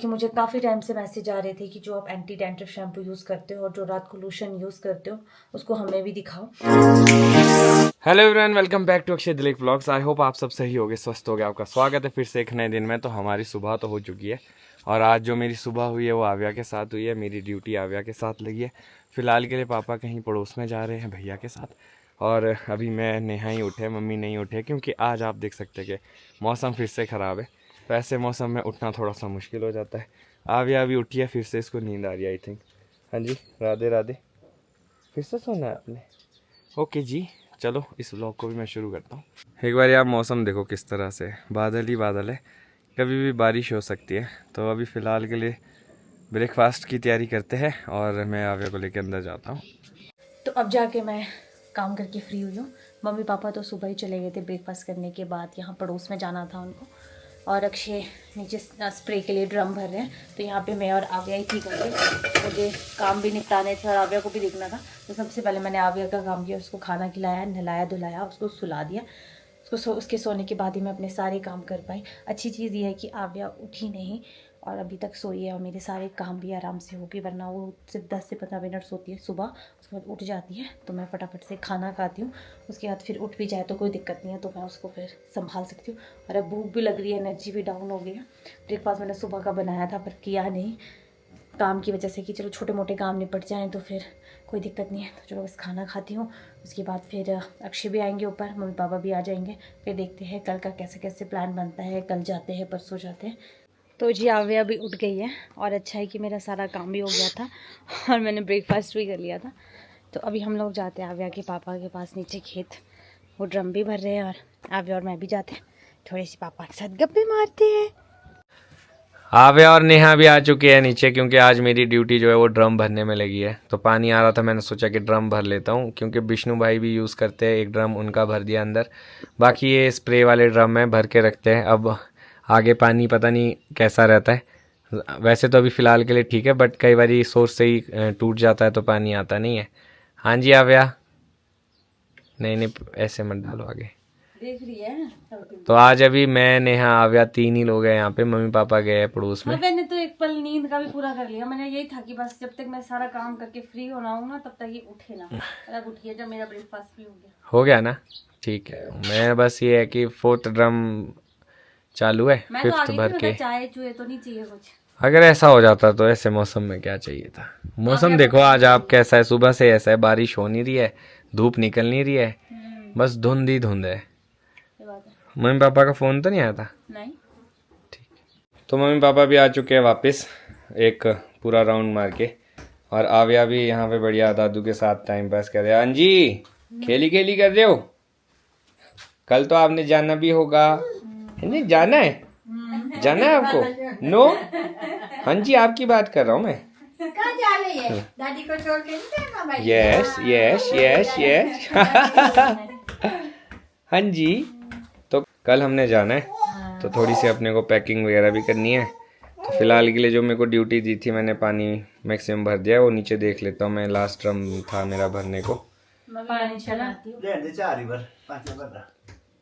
क्योंकि मुझे काफ़ी टाइम से मैसेज आ रहे थे कि जो आप एंटी डैंड्रफ शैम्पू यूज़ करते हो और जो रात को लोशन यूज़ करते हो उसको हमें भी दिखाओ। Hello everyone, welcome back to Akshay Dilip vlogs. I hope आप सब सही होगे, स्वस्थ होगे। आपका स्वागत है फिर से एक नए दिन में। तो हमारी सुबह तो हो चुकी है और आज जो मेरी सुबह हुई है वो आव्या के साथ हुई है। मेरी ड्यूटी आव्या के साथ लगी है। फ़िलहाल के लिए पापा कहीं पड़ोस में जा रहे हैं भैया के साथ, और अभी मैं नेहा ही उठे, मम्मी नहीं उठे, क्योंकि आज आप देख सकते हैं कि मौसम फिर से ख़राब है। तो ऐसे मौसम में उठना थोड़ा सा मुश्किल हो जाता है। आव्या अभी उठी है, फिर से इसको नींद आ रही है आई थिंक। हाँ जी, राधे राधे। फिर से सोना है आपने? ओके जी, चलो इस व्लॉग को भी मैं शुरू करता हूँ। एक बार यार मौसम देखो किस तरह से, बादल ही बादल है, कभी भी बारिश हो सकती है। तो अभी फ़िलहाल के लिए ब्रेकफास्ट की तैयारी करते हैं और मैं आव्या को लेकर अंदर जाता हूँ। तो अब जाके मैं काम करके फ्री हुई हूँ। मम्मी पापा तो सुबह ही चले गए थे ब्रेकफास्ट करने के बाद, यहाँ पड़ोस में जाना था उनको। और अक्षय नीचे स्प्रे के लिए ड्रम भर रहे हैं, तो यहाँ पे मैं और आव्या ही थी करके, मुझे काम भी निपटाने थे और आव्या को भी देखना था। तो सबसे पहले मैंने आव्या का काम किया, उसको खाना खिलाया, नहलाया धुलाया, उसको सुला दिया। उसके सोने के बाद ही मैं अपने सारे काम कर पाई। अच्छी चीज़ ये है कि आव्या उठी नहीं और अभी तक सोई है और मेरे सारे काम भी आराम से हो गए, वरना वो सिर्फ 10 से 15 मिनट सोती है सुबह, उसके बाद उठ जाती है। तो मैं फटाफट से खाना खाती हूँ, उसके बाद फिर उठ भी जाए तो कोई दिक्कत नहीं है, तो मैं उसको फिर संभाल सकती हूँ। और अब भूख भी लग रही है, एनर्जी भी डाउन हो गई है। ब्रेकफास्ट मैंने सुबह का बनाया था पर किया नहीं, काम की वजह से कि चलो छोटे मोटे काम निपट जाएँ तो फिर कोई दिक्कत नहीं है। तो चलो बस खाना खाती हूँ, उसके बाद फिर अक्षय भी आएंगे ऊपर, मम्मी पापा भी आ जाएंगे, फिर देखते हैं कल का कैसे कैसे प्लान बनता है, कल जाते हैं परसों जाते हैं। तो जी आव्या भी उठ गई है और अच्छा है कि मेरा सारा काम भी हो गया था और मैंने ब्रेकफास्ट भी कर लिया था। तो अभी हम लोग जाते हैं आव्या के पापा के पास नीचे खेत, वो ड्रम भी भर रहे हैं और आव्या और मैं भी जाते हैं, थोड़ी सी पापा के साथ गप्पे मारते हैं। आव्या और नेहा भी आ चुकी है नीचे, क्योंकि आज मेरी ड्यूटी जो है वो ड्रम भरने में लगी है। तो पानी आ रहा था, मैंने सोचा कि ड्रम भर लेता हूँ, क्योंकि विष्णु भाई भी यूज़ करते हैं, एक ड्रम उनका भर दिया अंदर। बाकी ये स्प्रे वाले ड्रम में भर के रखते हैं। अब आगे पानी पता नहीं कैसा रहता है। वैसे तो अभी फ़िलहाल के लिए ठीक है, बट कई बार सोर्स से ही टूट जाता है तो पानी आता नहीं है। हाँ जी आव्या, नहीं ऐसे मत डालो आगे, देख रही है। तो आज अभी मैं नेहा आव्या तीन ही लोग हैं यहाँ पे, मम्मी पापा गए हैं पड़ोस में। मैंने तो एक पल नींद का भी पूरा कर लिया। मैंने यही था कि बस जब तक मैं सारा काम करके फ्री होना हूँ ना, तब तक ये उठे ना। अलग उठिए जब मेरा ब्रेकफास्ट भी हो गया ना, ठीक है। मैं बस ये है कि 4th ड्रम चालू है, मैं तो 5th भर के। चाय चुए तो नहीं चाहिए कुछ। अगर ऐसा हो जाता तो ऐसे मौसम में क्या चाहिए था। मौसम देखो आज आप कैसा है, सुबह से ऐसा है, बारिश हो नहीं रही है, धूप निकल नहीं रही है, बस धुंध ही धुंध है। मम्मी पापा का फोन तो नहीं आया था? नहीं। ठीक, तो मम्मी पापा भी आ चुके हैं वापस, एक पूरा राउंड मार के। और आव्या भी यहाँ पे बढ़िया दादू के साथ टाइम पास कर रहे हैं। हाँ जी, खेली खेली कर रहे हो? कल तो आपने जाना भी होगा, नहीं जाना है? जाना है आपको? नो, हाँ जी आपकी बात कर रहा हूँ मैं। कहाँ जा रही है? दादी को छोड़ के नहीं जाना भाई? Yes yes yes yes. हाँ जी, तो कल हमने जाना है, तो थोड़ी सी अपने को पैकिंग वगैरह भी करनी है। तो फिलहाल के लिए जो मेरे को ड्यूटी दी थी, मैंने पानी मैक्सिमम भर दिया है। वो नीचे देख लेता हूँ मैं, लास्ट ड्रम था मेरा भरने को।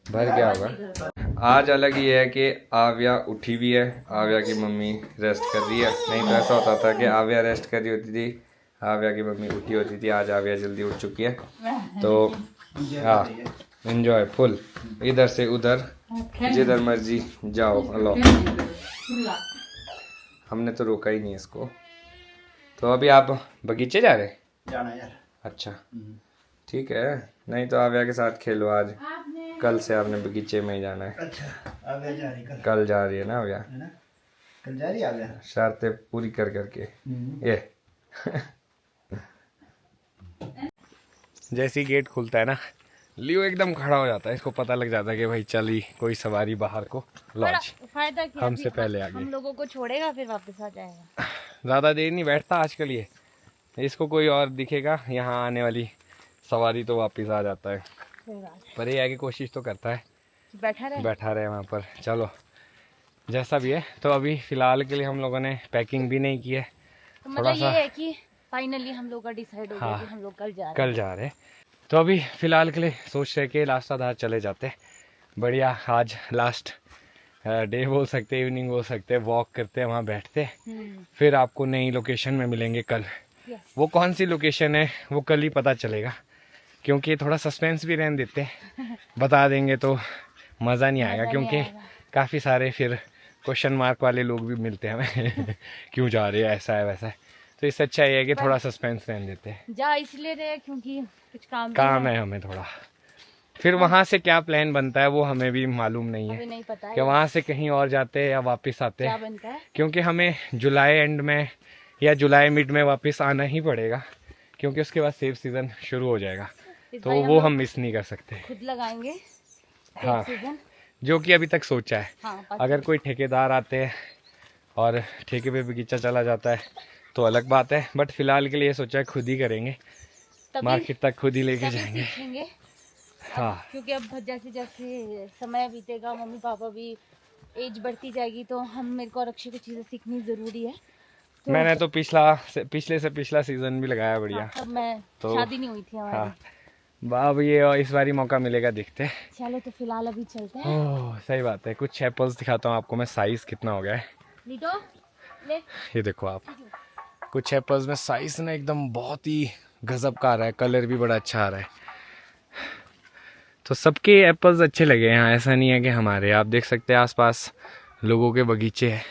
भर गया होगा। आज अलग ये है कि आव्या उठी भी है, आव्या की मम्मी रेस्ट कर रही है। नहीं तो ऐसा होता था कि आव्या रेस्ट कर रही होती थी, आव्या की मम्मी उठी होती थी। आज आव्या जल्दी उठ चुकी है, तो हाँ एंजॉय फुल, इधर से उधर जिधर मर्जी जाओ। अलो, हमने तो रोका ही नहीं इसको। तो अभी आप बगीचे जा रहे? जाना यार। अच्छा ठीक है, नहीं तो आव्या के साथ खेलो आज। कल से आपने बगीचे में ही जाना है। अच्छा, आव्या जा रही कल जा रही है ना आव्या? कल जा रही आव्या, शर्तें पूरी कर करके ये। जैसे ही गेट खुलता है ना, लियो एकदम खड़ा हो जाता है, इसको पता लग जाता है कि भाई चली कोई सवारी बाहर को लॉन्च। फायदा क्या, हमसे पहले आ गई। हम लोगों को छोड़ेगा फिर वापस आ जाएगा। ज़्यादा देर नहीं बैठता आजकल ये, इसको कोई और दिखेगा यहाँ आने वाली सवारी तो वापस आ जाता है। पर ये है कि कोशिश तो करता है बैठा रहे वहाँ पर। चलो जैसा भी है, तो अभी फ़िलहाल के लिए हम लोगों ने पैकिंग भी नहीं की है। तो मतलब ये है कि फाइनली हम लोग का डिसाइड हो गया कि हम लोग कल जा रहे हैं। तो अभी फ़िलहाल के लिए सोच रहे कि लास्ट आधार चले जाते। बढ़िया, आज लास्ट डे बोल सकते हैं, इवनिंग बोल सकते हैं, वॉक करते हैं, वहाँ बैठते हैं, फिर आपको नई लोकेशन में मिलेंगे कल। वो कौन सी लोकेशन है वो कल ही पता चलेगा, क्योंकि थोड़ा सस्पेंस भी रहने देते हैं, बता देंगे तो मज़ा नहीं आएगा, क्योंकि काफ़ी सारे फिर क्वेश्चन मार्क वाले लोग भी मिलते हैं हमें क्यों जा रहे हैं, ऐसा है वैसा है। तो इससे अच्छा ये है कि थोड़ा सस्पेंस रहने देते हैं। जा इसलिए रहे क्योंकि कुछ काम है हमें थोड़ा, फिर वहाँ से क्या प्लान बनता है वो हमें भी मालूम नहीं है, नहीं पता कि वहाँ से कहीं और जाते हैं या वापस आते क्या हैं, बनता है। क्योंकि हमें जुलाई एंड में या जुलाई मिड में वापस आना ही पड़ेगा, क्योंकि उसके बाद सेब सीज़न शुरू हो जाएगा, तो वो हम मिस नहीं कर सकते। खुद लगाएंगे हाँ, जो कि अभी तक सोचा है। हाँ, अगर कोई ठेकेदार आते हैं और ठेके पे बगीचा चला जाता है तो अलग बात है, बट फिलहाल के लिए सोचा है खुद ही करेंगे, मार्केट तक खुद ही लेके जाएंगे। सीखेंगे। हाँ, क्योंकि अब जैसे जैसे समय बीतेगा, मम्मी पापा भी एज बढ़ती जाएगी, तो मेरे को और अक्षय को चीज़ें सीखनी ज़रूरी है। तो मैंने तो पिछले से पिछला सीजन भी लगाया बढ़िया। हाँ, तब मैं तो शादी नहीं हुई थी हमारी। हाँ, अब ये इस बारी मौका मिलेगा, देखते हैं। चलो तो फिलहाल अभी चलते हैं। ओह सही बात है, कुछ एप्पल्स दिखाता हूँ आपको मैं, साइज कितना हो गया है। लीडो ले। ये देखो आप, कुछ एप्पल्स में साइज ना एकदम बहुत ही गजब का आ रहा है, कलर भी बड़ा अच्छा आ रहा है। तो सबके एप्पल्स अच्छे लगे यहाँ, ऐसा नहीं है कि हमारे, आप देख सकते हैं आसपास लोगों के बगीचे हैं,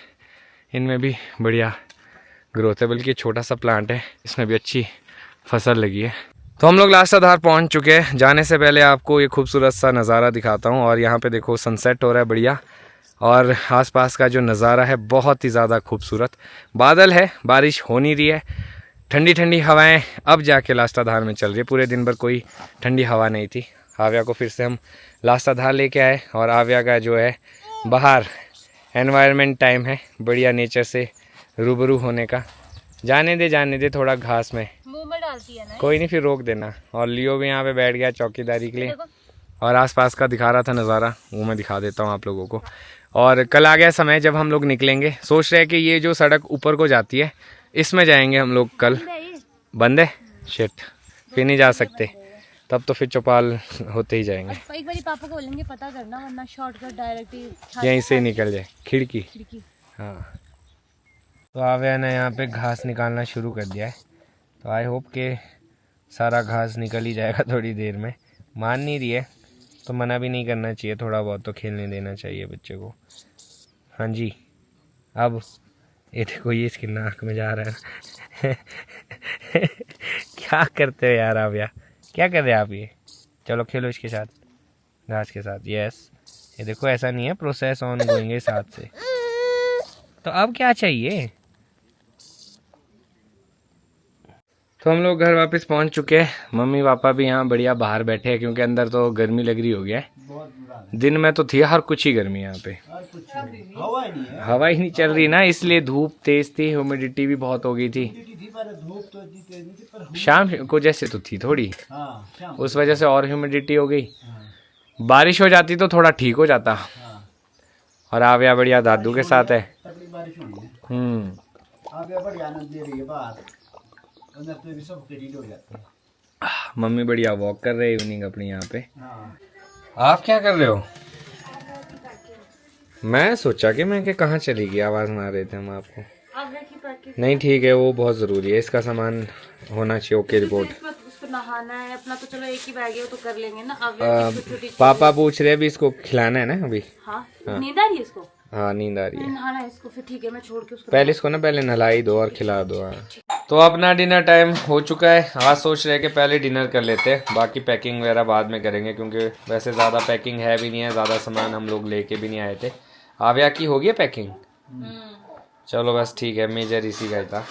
इनमें भी बढ़िया ग्रोथ है, बल्कि छोटा सा प्लांट है, इसमें भी अच्छी फसल लगी है। तो हम लोग लास्ट आधार पहुँच चुके हैं। जाने से पहले आपको ये खूबसूरत सा नज़ारा दिखाता हूँ, और यहाँ पे देखो सनसेट हो रहा है बढ़िया, और आसपास का जो नज़ारा है बहुत ही ज़्यादा खूबसूरत। बादल है, बारिश हो नहीं रही है, ठंडी ठंडी हवाएं अब जाके लास्ट आधार में चल रही है, पूरे दिन भर कोई ठंडी हवा नहीं थी। आव्या को फिर से हम लास्ट आधार लेके आए, और आव्या का जो है बाहर एनवायरनमेंट टाइम है, बढ़िया नेचर से रूबरू होने का। जाने दे थोड़ा घास में, मुंह में डालती है ना, कोई नहीं फिर रोक देना। और लियो भी यहाँ पे बैठ गया चौकीदारी के लिए, और आसपास का दिखा रहा था नज़ारा, वो मैं दिखा देता हूँ आप लोगों को। और कल आ गया समय जब हम लोग निकलेंगे, सोच रहे हैं कि ये जो सड़क ऊपर को जाती है इसमें जाएंगे हम लोग कल। बंद है, शिट, फिर नहीं जा सकते, तब तो फिर चौपाल होते ही जाएंगे। एक बार पापा को बोलेंगे पता करना, वरना शॉर्टकट डायरेक्ट यहीं से ही निकल जाए, खिड़की। खिड़की। हाँ, तो आव्या ने यहाँ पे घास निकालना शुरू कर दिया है, तो आई होप कि सारा घास निकल ही जाएगा थोड़ी देर में। मान नहीं रही है तो मना भी नहीं करना चाहिए, थोड़ा बहुत तो खेलने देना चाहिए बच्चे को। हाँ जी, अब ये देखो ये इसकी नाक में जा रहा है क्या करते हो यार आव्या, क्या कर रहे हैं आप ये? चलो खेलो इसके साथ, घास के साथ। यस, ये देखो ऐसा नहीं है, प्रोसेस ऑन गोइंग इस हाथ से। तो अब क्या चाहिए? तो हम लोग घर वापस पहुंच चुके हैं, मम्मी पापा भी यहाँ बढ़िया बाहर बैठे हैं, क्योंकि अंदर तो गर्मी लग रही होगी है। दिन में तो थी हर कुछ ही गर्मी यहाँ पे, हवा ही नहीं चल रही ना, इसलिए धूप तेज थी, ह्यूमिडिटी भी बहुत हो गई थी। शाम को जैसे तो थी थोड़ी, उस वजह से और ह्यूमिडिटी हो गई। बारिश हो जाती तो थोड़ा ठीक हो जाता। और आव्या बढ़िया दादू के साथ है। मम्मी बढ़िया वॉक कर रहे हैं इवनिंग अपनी यहाँ पे। आप क्या कर रहे हो? मैं सोचा कि मैं कहाँ चली गई, आवाज मार रहे थे हम आपको। नहीं ठीक है, वो बहुत जरूरी है, इसका सामान होना चाहिए। Okay report. उसको नहाना है अपना, तो चलो एक ही बैग है, वो तो कर लेंगे ना। पापा पूछ रहे हैं अभी इसको खिलाना है ना अभी। हाँ, नींद आ रही है इसको। हाँ नींद आ रही है, नहाना है इसको, फिर ठीक है मैं छोड़ के उसको पहले इसको ना पहले नहला ही दो और खिला दो। हाँ, तो अपना डिनर टाइम हो चुका है। आज सोच रहे हैं कि पहले डिनर कर लेते हैं, बाकी पैकिंग वगैरह बाद में करेंगे, क्योंकि वैसे ज़्यादा पैकिंग है भी नहीं है, ज़्यादा सामान हम लोग लेके भी नहीं आए थे। आव्या की हो गई पैकिंग? चलो बस ठीक है, मेजर इसी का ही था,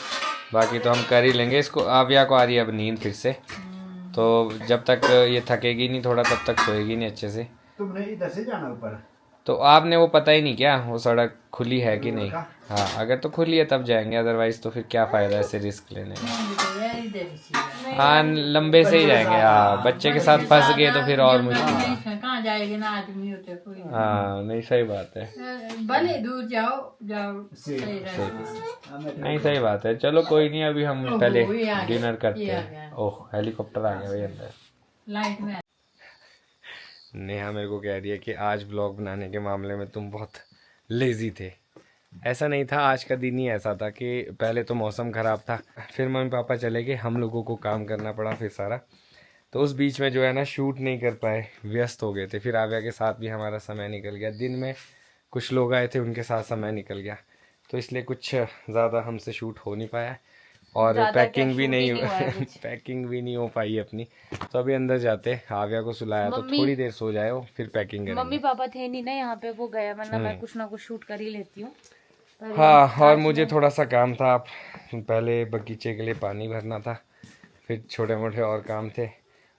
बाकी तो हम कर ही लेंगे। इसको आव्या को आ रही है अब नींद फिर से, तो जब तक ये थकेगी नहीं थोड़ा तब तक सोएगी नहीं अच्छे से। तुमने इधर से जाना ऊपर, तो आपने वो पता ही नहीं क्या वो सड़क खुली है कि नहीं? हाँ, अगर तो खुली है तब जाएंगे, अदरवाइज तो फिर क्या फ़ायदा ऐसे रिस्क लेने का। हाँ, लंबे से ही जाएंगे। हाँ, बच्चे के साथ फंस गए तो फिर और मुश्किल। कहाँ जाएगा ना, आदमी होते कोई। हाँ नहीं सही बात है, भले दूर जाओ सही रहता। नहीं सही बात है। चलो कोई नहीं, अभी हम पहले डिनर करते हैं। ओह हेलीकॉप्टर आ गया भाई अंदर। लाइट में नेहा मेरे को कह रही है कि आज ब्लॉग बनाने के मामले में तुम बहुत लेज़ी थे। ऐसा नहीं था, आज का दिन ही ऐसा था कि पहले तो मौसम ख़राब था, फिर मम्मी पापा चले गए, हम लोगों को काम करना पड़ा फिर सारा। तो उस बीच में जो है ना शूट नहीं कर पाए, व्यस्त हो गए थे। फिर आव्या के साथ भी हमारा समय निकल गया, दिन में कुछ लोग आए थे उनके साथ समय निकल गया, तो इसलिए कुछ ज़्यादा हमसे शूट हो नहीं पाया और ज़्यादा पैकिंग क्या, भी shoot नहीं ही नहीं हुआ है कुछ। पैकिंग भी नहीं हो पाई अपनी। तो अभी अंदर जाते, आव्या को सुलाया तो मम्मी- थोड़ी देर सो जाए वो, फिर पैकिंग मम्मी करेंगे। पापा थे नहीं ना यहाँ पे, वो गया, वरना मैं कुछ ना कुछ शूट कर ही लेती हूँ। पर हाँ, और आज मुझे मैं- थोड़ा सा काम था, आप पहले बगीचे के लिए पानी भरना था, फिर छोटे मोटे और काम थे।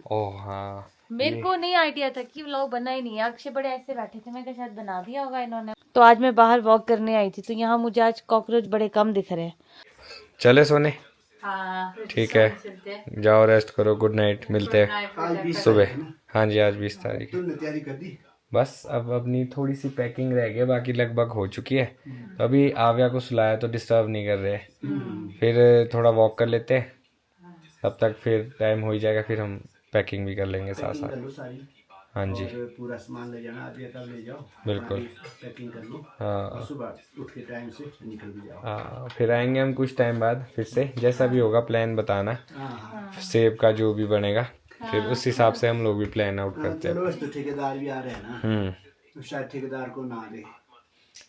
ओह हाँ, मेरे को नहीं आइडिया था कि व्लॉग बना ही नहीं है। अक्षय बड़े ऐसे बैठे थे, मैं क्या शायद बना दिया होगा इन्होंने। तो आज मैं बाहर वॉक करने आई थी, तो यहाँ मुझे आज कॉकरोच बड़े कम दिख रहे हैं। चले सोने? हाँ ठीक है, जाओ रेस्ट करो, गुड नाइट, मिलते हैं आज 20 सुबह। तारीख है ना? हाँ जी, आज 20 तारीख। तुमने तैयारी कर दी? बस अब अपनी थोड़ी सी पैकिंग रह गई, बाकी लगभग हो चुकी है। तो अभी आव्या को सुलाया तो डिस्टर्ब नहीं कर रहे, फिर थोड़ा वॉक कर लेते हैं, तब तक फिर टाइम हो ही जाएगा, फिर हम पैकिंग भी कर लेंगे साथ पैकिंग कर साथ। लो सारी हाँ जी, और पूरा सामान ले जाना, अभी तब ले जाओ, बिल्कुल। पैकिंग कर लो हाँ और सुबह उठ के टाइम से निकल भी जाओ। हाँ, फिर आएंगे हम कुछ टाइम बाद फिर से, जैसा भी होगा प्लान बताना, हाँ हाँ सेब का जो भी बनेगा, फिर उस हिसाब से हम लोग भी प्लान आउट हाँ, करते हैं। चलो बस, तो ठेकेदार भी आ रहे हैं ना, तो शायद ठेकेदार को ना दे।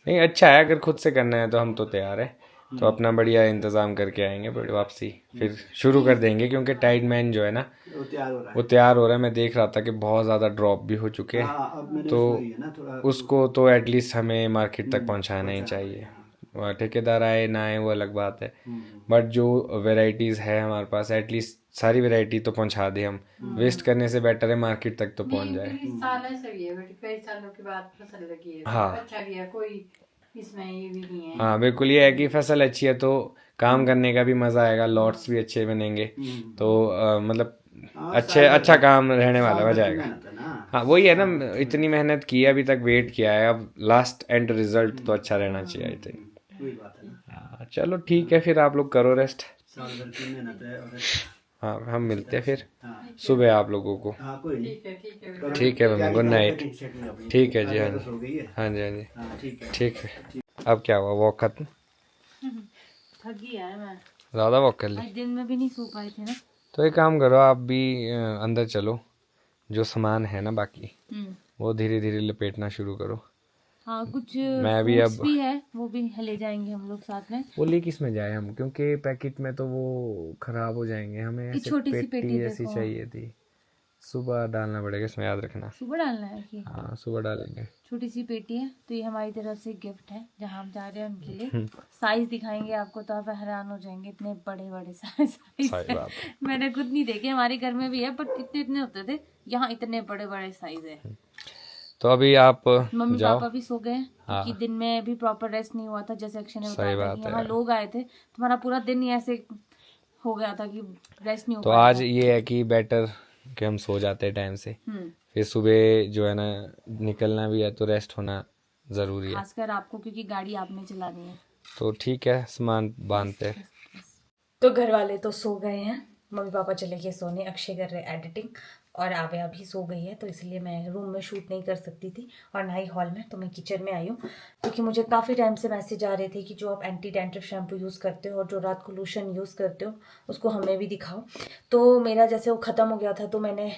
नहीं, अच्छा है, अगर खुद से करना है तो हम तो तैयार है, तो अपना बढ़िया इंतज़ाम करके आएंगे, बड़ी वापसी फिर शुरू कर देंगे, क्योंकि टाइड मैन जो है ना वो तैयार हो रहा वो तैयार हो रहा है। मैं देख रहा था कि बहुत ज़्यादा ड्रॉप भी हो चुके है। हैं, हाँ, अब मैंने तो सुनी है ना थोड़ा। उसको तो एटलीस्ट हमें मार्केट तक पहुंचाना ही चाहिए। वहाँ ठेकेदार आए ना आए वो अलग बात है, बट जो वेराइटीज़ है हमारे पास, एटलीस्ट सारी वैरायटी तो पहुंचा दे हम। वेस्ट करने से बेटर है मार्केट तक तो पहुंच जाए। साल से भी है बेटी, कई सालों के बाद फसल लगी है। हाँ। अच्छा भी है, कोई इसमें ये भी नहीं है। हाँ बिल्कुल, ये है कि फसल अच्छी है तो काम करने का भी मज़ा आएगा, लॉट्स भी अच्छे बनेंगे, तो मतलब अच्छा काम रहने वाला हो जाएगा। मेहनत है ना। हाँ वही है ना, इतनी मेहनत की है, अभी तक वेट किया है, अब लास्ट एंड रिजल्ट तो अच्छा रहना चाहिए आई थिंक। वही बात है ना, चलो ठीक है, फिर आप लोग करो रेस्ट। साल भर की मेहनत है और हाँ हम मिलते हैं फिर हाँ सुबह आप लोगों को। हाँ, कोई नहीं। करो, ठीक है मम्मी, तैयारी गुड करो, नाइट। पैकिंग शैकिंग अपनी। ठीक है जी, आधा हाँ तो जी, सो गई है। हाँ जी, हाँ जी, हाँ ठीक है। ठीक है। अब क्या हुआ, वॉक खत्म? थक गया है मैं, ज़्यादा वॉक कर ली? आज दिन में भी नहीं सो पाई थी ना। तो एक काम करो, आप भी अंदर चलो, जो सामान है ना बाकी वो धीरे धीरे लपेटना शुरू करो। हाँ, कुछ मैं भी fruits अब- भी है, वो भी ले जाएंगे हम लोग साथ में। वो ले किस में जाए हम, क्योंकि पैकेट में तो वो खराब हो जाएंगे, हमें कि ऐसे छोटी सी पेटी पेटी जैसी देखो। चाहिए थी। सुबह डालना पड़ेगा इसमें, याद रखना। सुबह डालना है कि हाँ सुबह डालेंगे। छोटी सी पेटी है, तो ये हमारी तरफ से गिफ्ट है, जहाँ हम जा रहे हैं उनके लिए। साइज दिखाएंगे आपको तो आप हैरान हो जाएंगे, इतने बड़े बड़े साइज सही है। बात मैंने खुद नहीं देखे, हमारे घर में भी है बट इतने इतने होते थे, यहाँ इतने बड़े बड़े साइज है। तो अभी आप मम्मी जाओ। पापा भी सो गए हैं, क्योंकि दिन में भी प्रॉपर रेस्ट नहीं हुआ था, जैसे अक्षय ने सही बताया था बात कि है यहाँ यार। लोग आए थे, तुम्हारा पूरा दिन ही ऐसे हो गया था कि रेस्ट नहीं हो तो पाया आज था। ये है कि बेटर कि हम सो जाते हैं टाइम से, हम्म, फिर सुबह जो है ना निकलना भी है तो रेस्ट होना ज़रूरी है। खासकर आपको, क्योंकि गाड़ी आपने चलानी है। तो ठीक है, सामान बांधते हैं। तो घर वाले तो सो गए हैं, मम्मी पापा चले गए सोने, अक्षय कर रहे एडिटिंग, और आव्या भी सो गई है, तो इसलिए मैं रूम में शूट नहीं कर सकती थी और ना ही हॉल में, तो मैं किचन में आई हूँ, क्योंकि मुझे काफ़ी टाइम से मैसेज आ रहे थे कि जो आप एंटी डैंड्रफ शैम्पू यूज़ करते हो और जो रात को लोशन यूज़ करते हो उसको हमें भी दिखाओ। तो मेरा जैसे वो ख़त्म हो गया था, तो मैंने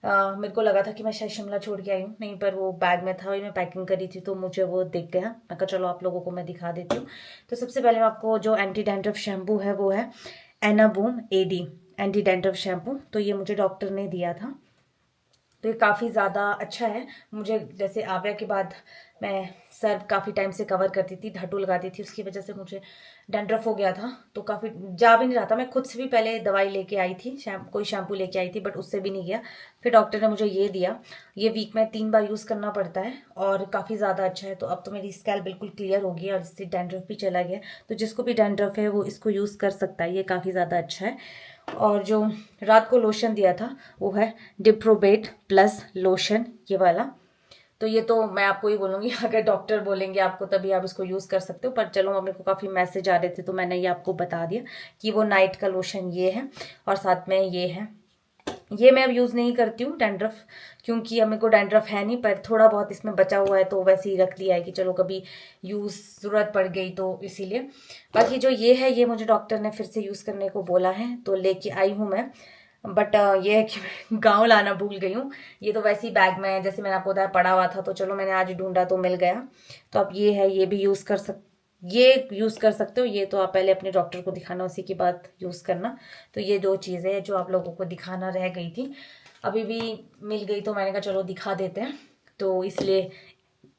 मेरे को लगा था कि मैं शायद शिमला छोड़ के आई हूँ, नहीं, पर वो बैग में था, वही मैं पैकिंग करी थी, तो मुझे वो दिख गया। मैं कहा चलो आप लोगों को मैं दिखा देती हूँ। तो सबसे पहले मैं आपको जो एंटी डैंड्रफ शैम्पू है वो है एनाबूम AD एंटी डैंड्रफ शैम्पू। तो ये मुझे डॉक्टर ने दिया था, तो ये काफ़ी ज़्यादा अच्छा है। मुझे जैसे आव्या के बाद मैं सर काफ़ी टाइम से कवर करती थी, ढट्टू लगाती थी, उसकी वजह से मुझे डैंड्रफ हो गया था, तो काफ़ी जा भी नहीं रहा था। मैं खुद से भी पहले दवाई लेके आई थी, कोई शैम्पू लेके आई थी, बट उससे भी नहीं गया। फिर डॉक्टर ने मुझे ये दिया, ये वीक में 3 बार यूज़ करना पड़ता है और काफ़ी ज़्यादा अच्छा है। तो अब तो मेरी स्कैल्प बिल्कुल क्लियर हो गई और इससे डैंड्रफ भी चला गया, तो जिसको भी डैंड्रफ है वो इसको यूज़ कर सकता है, ये काफ़ी ज़्यादा अच्छा है। और जो रात को लोशन दिया था वो है डिप्रोबेट प्लस लोशन, ये वाला। तो ये तो मैं आपको ही बोलूँगी, अगर डॉक्टर बोलेंगे आपको तभी आप इसको यूज़ कर सकते हो, पर चलो मम्मी को काफ़ी मैसेज आ रहे थे तो मैंने ये आपको बता दिया कि वो नाइट का लोशन ये है, और साथ में ये है ये मैं अब यूज़ नहीं करती हूँ डैंड्रफ, क्योंकि अब मेरे को डैंड्रफ है नहीं, पर थोड़ा बहुत इसमें बचा हुआ है तो वैसे ही रख लिया है कि चलो कभी यूज़ ज़रूरत पड़ गई तो इसीलिए। बाकी जो ये है ये मुझे डॉक्टर ने फिर से यूज़ करने को बोला है तो लेके आई हूँ मैं। बट ये है कि मैं गाँव लाना भूल गई हूँ। ये तो वैसे ही बैग में जैसे मैंने आपको बताया पड़ा हुआ था, तो चलो मैंने आज ढूंढा तो मिल गया। तो अब ये है, ये भी यूज़ कर सकते हो। ये तो आप पहले अपने डॉक्टर को दिखाना, उसी के बाद यूज़ करना। तो ये 2 चीज़ें हैं जो आप लोगों को दिखाना रह गई थी, अभी भी मिल गई तो मैंने कहा चलो दिखा देते हैं। तो इसलिए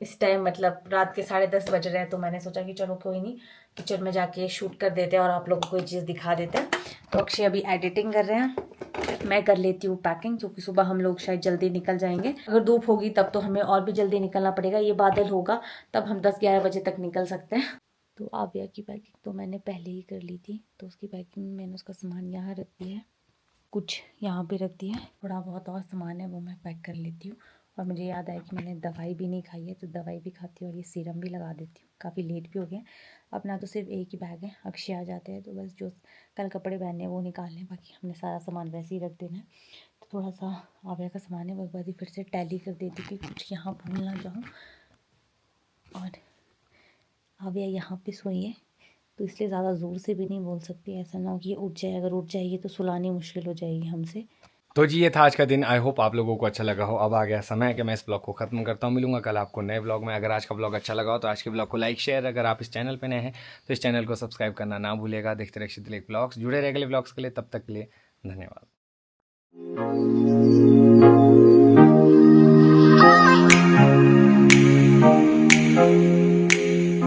इस टाइम मतलब रात के 10:30 बज रहे हैं, तो मैंने सोचा कि चलो कोई नहीं, किचन में जाके शूट कर देते हैं और आप लोगों को कोई चीज़ दिखा देते हैं। तो अक्षय अभी एडिटिंग कर रहे हैं, मैं कर लेती हूँ पैकिंग, क्योंकि सुबह हम लोग शायद जल्दी निकल जाएंगे। अगर धूप होगी तब तो हमें और भी जल्दी निकलना पड़ेगा, ये बादल होगा तब हम 10-11 बजे तक निकल सकते हैं। तो आव्या की पैकिंग तो मैंने पहले ही कर ली थी, तो उसकी पैकिंग मैंने उसका सामान यहाँ रख दिया है, कुछ यहाँ पे रख दिया है, थोड़ा बहुत और सामान है वो मैं पैक कर लेती हूँ। और मुझे याद आया कि मैंने दवाई भी नहीं खाई है, तो दवाई भी खाती हूँ और ये सीरम भी लगा देती हूँ। काफ़ी लेट भी हो गया। अपना तो सिर्फ एक ही बैग है, अक्षय आ जाते हैं तो बस जो कल कपड़े पहनने हैं वो निकाल लें, बाकी हमने सारा सामान वैसे ही रख देना है। तो थोड़ा सा आव्या का सामान है वो एक बार ही फिर से टैली कर देती कि कुछ यहाँ भूल ना जाऊँ। और आव्या यहाँ पे सोई है तो इसलिए ज़्यादा ज़ोर से भी नहीं बोल सकती, ऐसा ना हो कि ये उठ जाए। अगर उठ जाएगी तो सुलानी मुश्किल हो जाएगी हमसे। तो जी ये था आज का दिन। आई होप आप लोगों को अच्छा लगा हो। अब आ गया समय कि मैं इस ब्लॉग को खत्म करता हूँ। मिलूंगा कल आपको नए ब्लॉग में। अगर आज का ब्लॉग अच्छा लगा हो तो आज के ब्लॉग को लाइक शेयर, अगर आप इस चैनल पे नए हैं तो इस चैनल को सब्सक्राइब करना ना भूलिएगा। देखते रहिए अक्षय दिलीप ब्लॉग्स, जुड़े रहे अगले ब्लॉग्स के लिए। तब तक के लिए धन्यवाद।